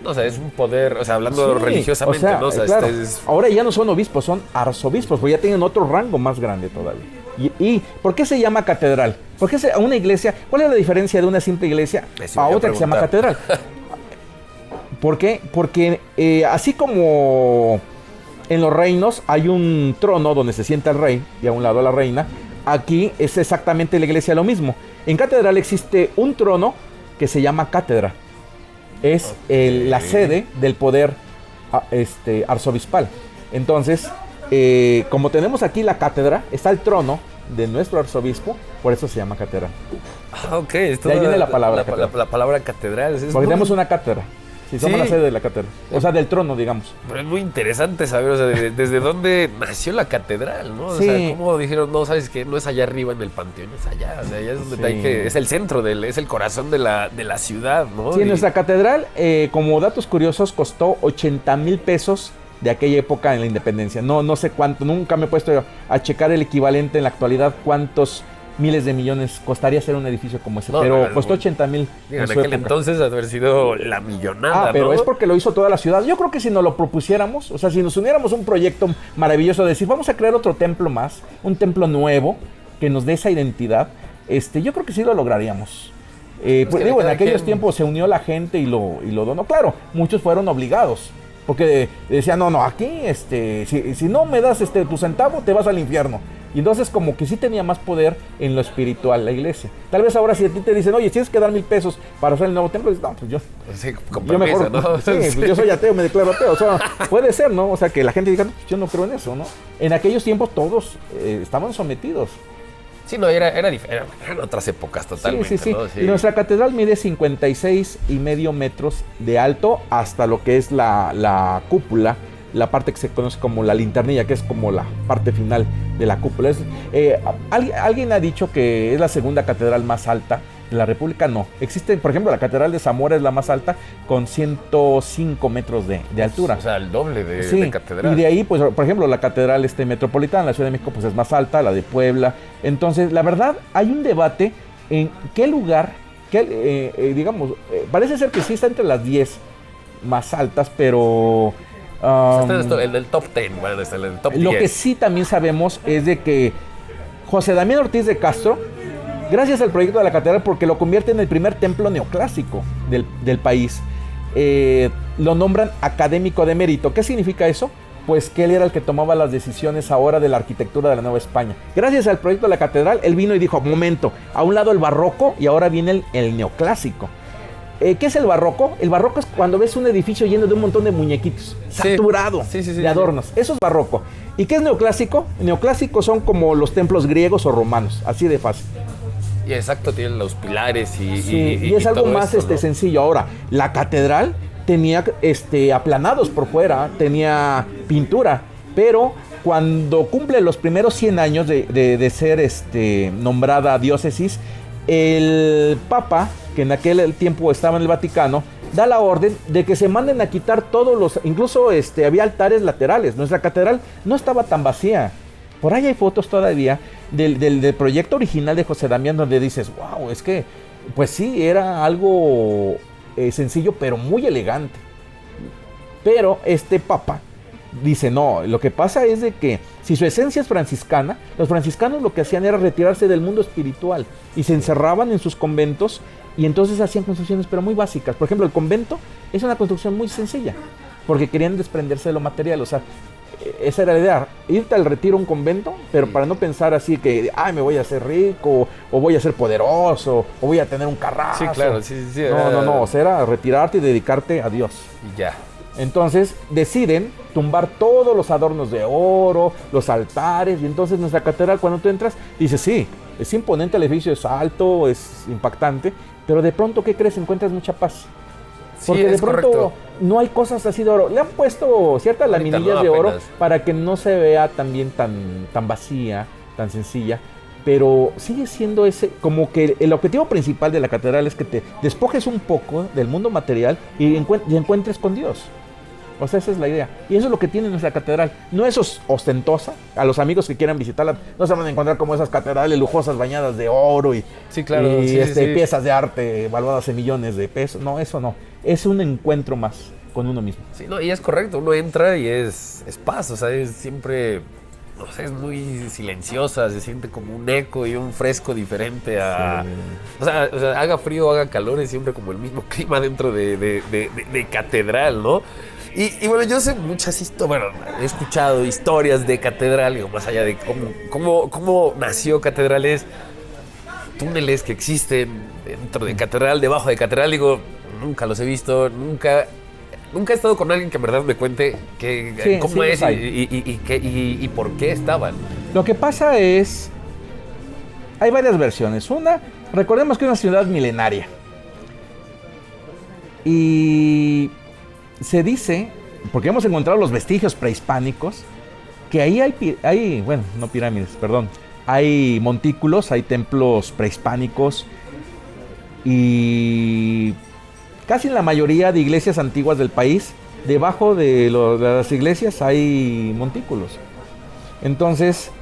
O sea, es un poder, o sea, hablando religiosamente, ¿no? O sea, claro. Ahora ya no son obispos, son arzobispos, pues ya tienen otro rango más grande todavía. ¿Y por qué se llama catedral? ¿Por qué una iglesia? ¿Cuál es la diferencia de una simple iglesia a otra que se llama catedral? ¿Por qué? Porque así como en los reinos hay un trono donde se sienta el rey y a un lado la reina, aquí es exactamente la iglesia lo mismo. En catedral existe un trono que se llama cátedra. Es la sede del poder arzobispal. Entonces, como tenemos aquí la cátedra, está el trono de nuestro arzobispo, por eso se llama catedral. Ah, ok. De ahí viene la palabra catedral. La palabra catedral. Porque tenemos una cátedra. Sí, somos la sede de la cátedra. O sea, del trono, digamos. Pero es muy interesante saber, o sea, desde dónde nació la catedral, ¿no? Sí. O sea, cómo dijeron, no, ¿sabes qué? No es allá arriba en el panteón, es allá. O sea, allá es donde hay que... Es el centro, es el corazón de la ciudad, ¿no? Sí, nuestra catedral, como datos curiosos, costó 80,000 pesos de aquella época en la independencia. No sé cuánto, nunca me he puesto a checar el equivalente en la actualidad, cuántos miles de millones costaría hacer un edificio como ese, pero costó 80,000 en aquel entonces haber sido la millonada, pero ¿no? es porque lo hizo toda la ciudad. Yo creo que si nos lo propusiéramos, o sea, si nos uniéramos un proyecto maravilloso de decir, vamos a crear otro templo más, un templo nuevo que nos dé esa identidad, yo creo que sí lo lograríamos. Pues digo, en aquellos tiempos se unió la gente y lo donó. Claro, muchos fueron obligados, porque decían, no, aquí, si no me das tu centavo, te vas al infierno. Y entonces como que sí tenía más poder en lo espiritual la iglesia. Tal vez ahora si a ti te dicen, oye, tienes que dar 1,000 pesos para hacer el nuevo templo, dices, no, pues yo... Sí, yo mejor, ¿no? Sí, pues yo soy ateo, me declaro ateo. O sea, puede ser, ¿no? O sea, que la gente diga, no, pues yo no creo en eso, ¿no? En aquellos tiempos todos estaban sometidos. Sí, no, eran otras épocas totalmente, sí. ¿no? Sí. Y nuestra catedral mide 56,5 metros de alto hasta lo que es la cúpula, la parte que se conoce como la linternilla, que es como la parte final de la cúpula. Alguien ha dicho que es la segunda catedral más alta de la República. No, existe, por ejemplo, la Catedral de Zamora es la más alta con 105 metros de altura. O sea, el doble de catedral. Y de ahí, pues, por ejemplo, la catedral metropolitana, la Ciudad de México, pues es más alta, la de Puebla. Entonces, la verdad, hay un debate en qué lugar, digamos, parece ser que sí está entre las 10 más altas, pero... en el top 10, bueno, está en el top 10. Lo que sí también sabemos es de que José Damián Ortiz de Castro, gracias al proyecto de la catedral, porque lo convierte en el primer templo neoclásico del país, lo nombran académico de mérito. ¿Qué significa eso? Pues que él era el que tomaba las decisiones ahora de la arquitectura de la Nueva España. Gracias al proyecto de la catedral, él vino y dijo, momento, a un lado el barroco y ahora viene el neoclásico. ¿Qué es el barroco? El barroco es cuando ves un edificio lleno de un montón de muñequitos, saturado de adornos. Eso es barroco. ¿Y qué es neoclásico? Neoclásico son como los templos griegos o romanos, así de fácil. Y exacto, tienen los pilares y es algo más esto, ¿no? Sencillo. Ahora, la catedral tenía aplanados por fuera, tenía pintura, pero cuando cumple los primeros 100 años de ser nombrada diócesis, el Papa, que en aquel tiempo estaba en el Vaticano, da la orden de que se manden a quitar incluso había altares laterales. Nuestra catedral no estaba tan vacía. Por ahí hay fotos todavía del proyecto original de José Damián donde dices, wow, es que, pues sí, era algo sencillo, pero muy elegante. Pero este Papa dice, no, lo que pasa es de que si su esencia es franciscana, los franciscanos lo que hacían era retirarse del mundo espiritual y se encerraban en sus conventos y entonces hacían construcciones pero muy básicas. Por ejemplo, el convento es una construcción muy sencilla porque querían desprenderse de lo material. O sea, esa era la idea, irte al retiro a un convento, pero para no pensar así que, me voy a hacer rico, o voy a ser poderoso, o voy a tener un carrazo. Sí, claro, sí. No, o sea, era retirarte y dedicarte a Dios. Y ya. Entonces deciden tumbar todos los adornos de oro, los altares, y entonces nuestra catedral, cuando tú entras, dices, sí, es imponente el edificio, es alto, es impactante, pero de pronto, ¿qué crees? Encuentras mucha paz. Porque de pronto correcto. No hay cosas así de oro. Le han puesto ciertas laminillas de oro para que no se vea también tan vacía, tan sencilla. pero sigue siendo ese, como que el objetivo principal de la catedral es que te despojes un poco del mundo material y encuentres con Dios. O sea, esa es la idea. Y eso es lo que tiene nuestra catedral. No es ostentosa. A los amigos que quieran visitarla no se van a encontrar como esas catedrales lujosas bañadas de oro y, sí, claro, y piezas de arte valuadas en millones de pesos. No, eso no. Es un encuentro más con uno mismo. Sí, no, y es correcto. Uno entra y es paz. O sea, es siempre... No sé, es muy silenciosa, se siente como un eco y un fresco diferente a... Sí. O sea, haga frío o haga calor, es siempre como el mismo clima dentro de catedral, ¿no? Y bueno, yo sé muchas historias, bueno, he escuchado historias de catedral, digo, más allá de cómo nació catedrales, túneles que existen dentro de catedral, debajo de catedral, digo, nunca los he visto, nunca he estado con alguien que en verdad me cuente cómo es y por qué estaban. Lo que pasa es, hay varias versiones. Una, recordemos que es una ciudad milenaria. Y se dice, porque hemos encontrado los vestigios prehispánicos, que ahí hay bueno, no pirámides, perdón. Hay montículos, hay templos prehispánicos y... Casi en la mayoría de iglesias antiguas del país, debajo de las iglesias hay montículos. Entonces,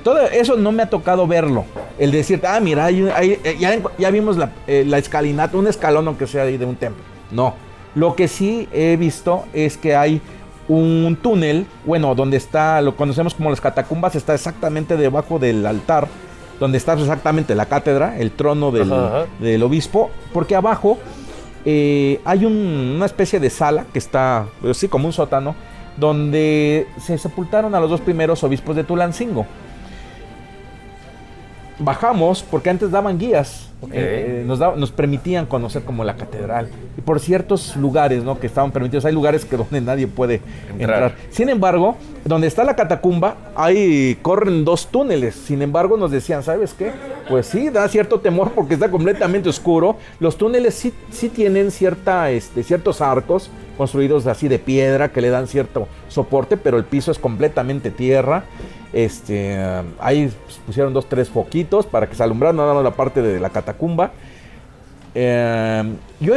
todo eso no me ha tocado verlo. El decir, mira, ya vimos la escalinata, un escalón aunque sea de un templo. No. Lo que sí he visto es que hay un túnel, bueno, donde está, lo conocemos como las catacumbas, está exactamente debajo del altar, donde está exactamente la cátedra, el trono del obispo, porque abajo... hay una especie de sala que está, sí, como un sótano, donde se sepultaron a los 2 primeros obispos de Tulancingo. Bajamos porque antes daban guías, nos permitían conocer como la catedral y por ciertos lugares, ¿no?, que estaban permitidos. Hay lugares donde nadie puede entrar. Sin embargo, donde está la catacumba, ahí corren 2 túneles. Sin embargo, nos decían, ¿sabes qué? Pues sí, da cierto temor porque está completamente oscuro. Los túneles sí tienen ciertos arcos construidos así de piedra que le dan cierto soporte, pero el piso es completamente tierra. Ahí pusieron 2-3 foquitos para que se alumbrara nada más la parte de la catacumba. Yo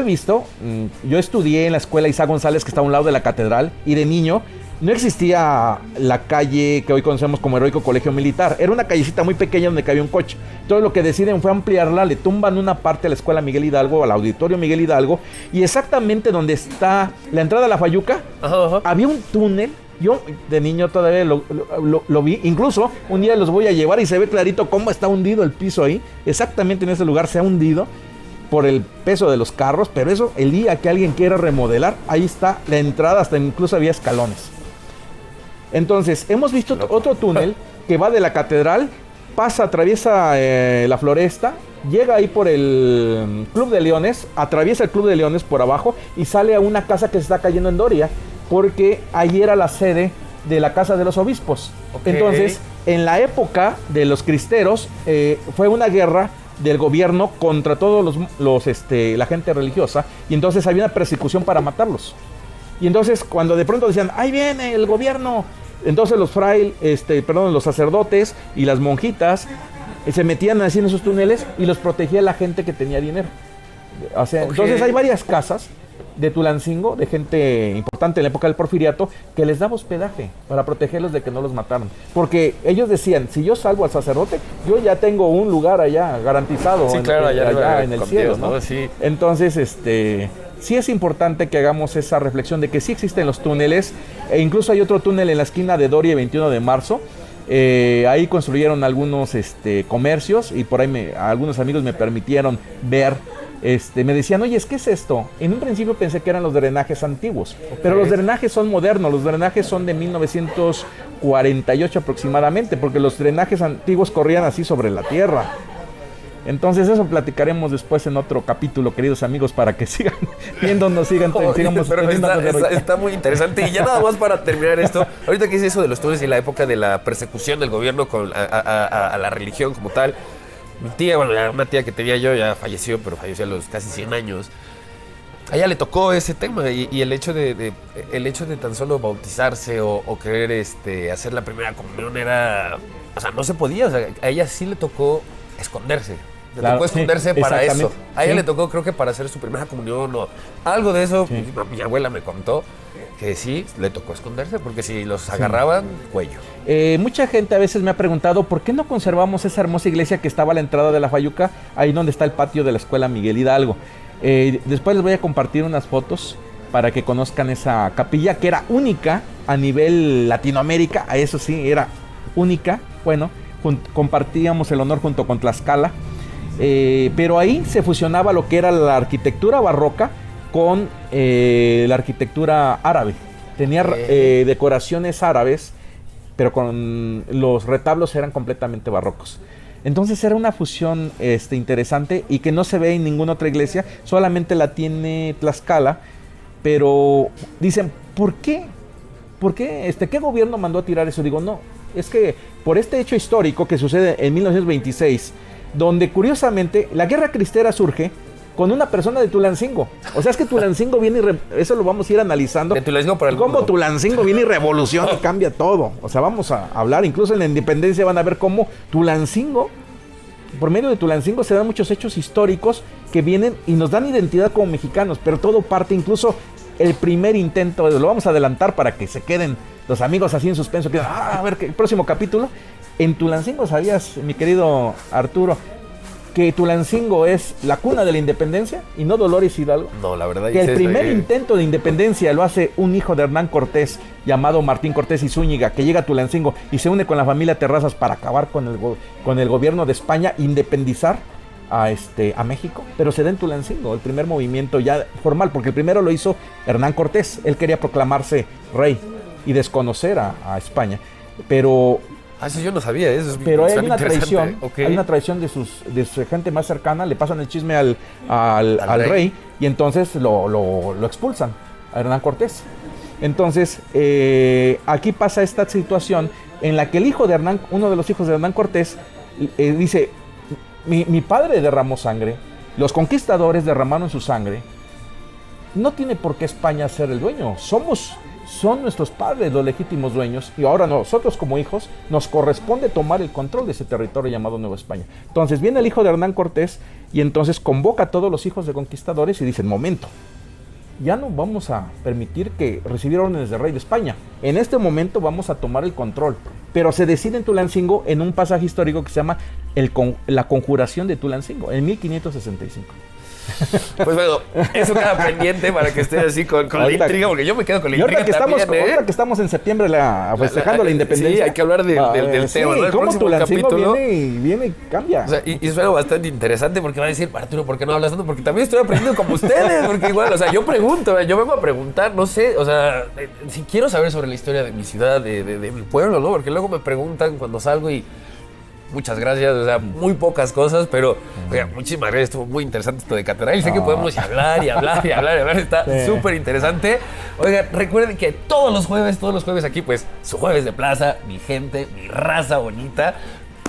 estudié en la escuela Isaac González, que está a un lado de la catedral, y de niño no existía la calle que hoy conocemos como Heroico Colegio Militar. Era una callecita muy pequeña donde cabía un coche. Entonces lo que deciden fue ampliarla, le tumban una parte a la escuela Miguel Hidalgo, al auditorio Miguel Hidalgo, y exactamente donde está la entrada a la Fayuca, había un túnel. Yo de niño todavía lo vi. Incluso un día los voy a llevar y se ve clarito cómo está hundido el piso ahí. Exactamente en ese lugar se ha hundido por el peso de los carros. Pero eso, el día que alguien quiera remodelar, ahí está la entrada, hasta incluso había escalones. Entonces, hemos visto otro túnel que va de la catedral, atraviesa la Floresta, llega ahí por el Club de Leones, atraviesa el Club de Leones por abajo y sale a una casa que se está cayendo en Doria, porque ahí era la sede de la Casa de los Obispos. Entonces, en la época de los cristeros, fue una guerra del gobierno contra todos la gente religiosa, y entonces había una persecución para matarlos. Y entonces, cuando de pronto decían, ¡ahí viene el gobierno!, entonces los sacerdotes y las monjitas se metían así en esos túneles y los protegía la gente que tenía dinero. O sea, entonces hay varias casas de Tulancingo, de gente importante en la época del Porfiriato, que les daba hospedaje para protegerlos de que no los mataran. Porque ellos decían, si yo salvo al sacerdote, yo ya tengo un lugar allá garantizado, allá en el cielo, Dios, ¿no? Sí. Entonces, sí es importante que hagamos esa reflexión de que sí existen los túneles, e incluso hay otro túnel en la esquina de Doria y 21 de marzo. Ahí construyeron algunos comercios y por ahí algunos amigos me permitieron ver. Me decían, oye, ¿qué es esto? En un principio pensé que eran los drenajes antiguos, pero los drenajes son modernos, los drenajes son de 1948 aproximadamente, porque los drenajes antiguos corrían así sobre la tierra. Entonces eso platicaremos después en otro capítulo, queridos amigos, para que sigan viéndonos, sigamos. Pero está muy interesante. Y ya nada más para terminar esto, ahorita que dice eso de los túneles y la época de la persecución del gobierno a la religión como tal, mi tía, una tía que tenía yo ya falleció, pero falleció a los casi 100 años. a ella le tocó ese tema y el hecho de tan solo bautizarse o querer hacer la primera comunión era, o sea, no se podía, o sea, a ella sí le tocó esconderse. Le tocó esconderse para eso. A ella le tocó, creo que para hacer su primera comunión o algo de eso. Sí. Mi abuela me contó que sí, le tocó esconderse porque si los agarraban, cuello. Mucha gente a veces me ha preguntado ¿por qué no conservamos esa hermosa iglesia que estaba a la entrada de la Fayuca, ahí donde está el patio de la Escuela Miguel Hidalgo? Después les voy a compartir unas fotos para que conozcan esa capilla que era única a nivel Latinoamérica. A eso sí, era única. Bueno, compartíamos el honor junto con Tlaxcala. Pero ahí se fusionaba lo que era la arquitectura barroca con la arquitectura árabe. Tenía decoraciones árabes, pero con los retablos eran completamente barrocos. Entonces era una fusión interesante y que no se ve en ninguna otra iglesia, solamente la tiene Tlaxcala. Pero dicen, ¿por qué? ¿Por qué? ¿Qué gobierno mandó a tirar eso? Digo, no, es que por este hecho histórico que sucede en 1926, donde curiosamente la guerra cristera surge con una persona de Tulancingo. O sea, es que Tulancingo viene y eso lo vamos a ir analizando. De Tulancingo para el mundo. Cómo Tulancingo viene y revoluciona y cambia todo. O sea, vamos a hablar, incluso en la independencia van a ver cómo Tulancingo, por medio de Tulancingo se dan muchos hechos históricos que vienen y nos dan identidad como mexicanos, pero todo parte, incluso el primer intento, lo vamos a adelantar para que se queden los amigos así en suspenso, que a ver, el próximo capítulo. En Tulancingo, ¿sabías, mi querido Arturo, que Tulancingo es la cuna de la independencia y no Dolores Hidalgo? No, la verdad. Que el primer intento de independencia lo hace un hijo de Hernán Cortés, llamado Martín Cortés y Zúñiga, que llega a Tulancingo y se une con la familia Terrazas para acabar con el gobierno de España, independizar a México, pero se da en Tulancingo, el primer movimiento ya formal, porque el primero lo hizo Hernán Cortés. Él quería proclamarse rey y desconocer a España, pero... sí, yo no sabía eso. Pero hay una tradición, okay. Hay una tradición de su gente más cercana, le pasan el chisme al rey y entonces lo expulsan a Hernán Cortés. Entonces, aquí pasa esta situación en la que el hijo de Hernán, uno de los hijos de Hernán Cortés, dice, mi padre derramó sangre, los conquistadores derramaron su sangre, no tiene por qué España ser el dueño, son nuestros padres los legítimos dueños y ahora nosotros como hijos nos corresponde tomar el control de ese territorio llamado Nueva España. Entonces viene el hijo de Hernán Cortés y entonces convoca a todos los hijos de conquistadores y dicen, momento, ya no vamos a permitir que recibir órdenes del rey de España. En este momento vamos a tomar el control. Pero se decide en Tulancingo en un pasaje histórico que se llama la Conjuración de Tulancingo, en 1565. Pues bueno, eso queda pendiente para que estés así con la intriga, porque yo me quedo con la intriga también. Ahorita que estamos en septiembre festejando la independencia. Sí, hay que hablar del tema, ¿no? El próximo capítulo viene y cambia. O sea, y suena bastante interesante porque va a decir, Arturo, ¿por qué no hablas tanto? Porque también estoy aprendiendo como ustedes, porque igual, o sea, yo pregunto, yo vengo a preguntar, no sé, o sea, si quiero saber sobre la historia de mi ciudad, de mi pueblo, ¿no? Porque luego me preguntan cuando salgo y... Muchas gracias, o sea, muy pocas cosas, pero oiga, muchísimas gracias, estuvo muy interesante esto de catedral y sé que podemos hablar, está súper interesante. Oiga, recuerden que todos los jueves aquí, pues, su jueves de plaza, mi gente, mi raza bonita.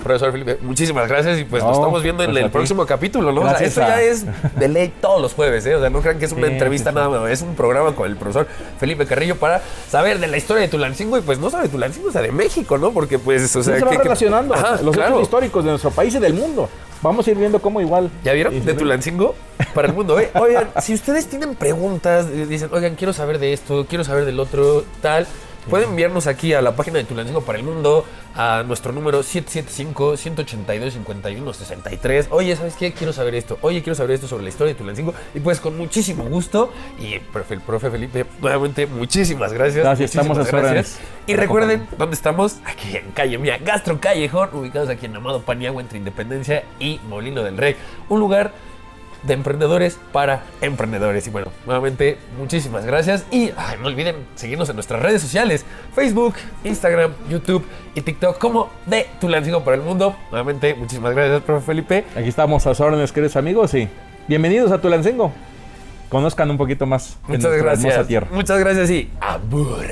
Profesor Felipe, muchísimas gracias y pues nos estamos viendo en el próximo capítulo, ¿no? Gracias, o sea, esto ya es de ley todos los jueves, ¿eh? O sea, no crean que es una entrevista nada más, es un programa con el profesor Felipe Carrillo para saber de la historia de Tulancingo y pues no solo de Tulancingo, o sea, de México, ¿no? Porque pues, o sea... se va relacionando los hechos históricos de nuestro país y del mundo. Vamos a ir viendo cómo igual... ¿Ya vieron? De Tulancingo para el mundo, ¿eh? Oigan, si ustedes tienen preguntas, dicen, oigan, quiero saber de esto, quiero saber del otro, tal... Pueden enviarnos aquí a la página de Tulancingo para el Mundo, a nuestro número 775-182-51-63. Oye, ¿sabes qué? Quiero saber esto. Oye, quiero saber esto sobre la historia de Tulancingo. Y pues con muchísimo gusto. Y el profe Felipe, nuevamente, muchísimas gracias. Gracias, estamos a sus órdenes. Y recuerden, ¿dónde estamos? Aquí en Calle Mía, Gastro Callejón, ubicados aquí en Amado Paniagua, entre Independencia y Molino del Rey. Un lugar de emprendedores para emprendedores. Y bueno, nuevamente, muchísimas gracias. Y no olviden seguirnos en nuestras redes sociales: Facebook, Instagram, YouTube y TikTok como de Tulancingo para el Mundo. Nuevamente, muchísimas gracias, profe Felipe. Aquí estamos a sus órdenes, queridos amigos, y bienvenidos a Tulancingo. Conozcan un poquito más de nuestra hermosa tierra. Muchas gracias y abur.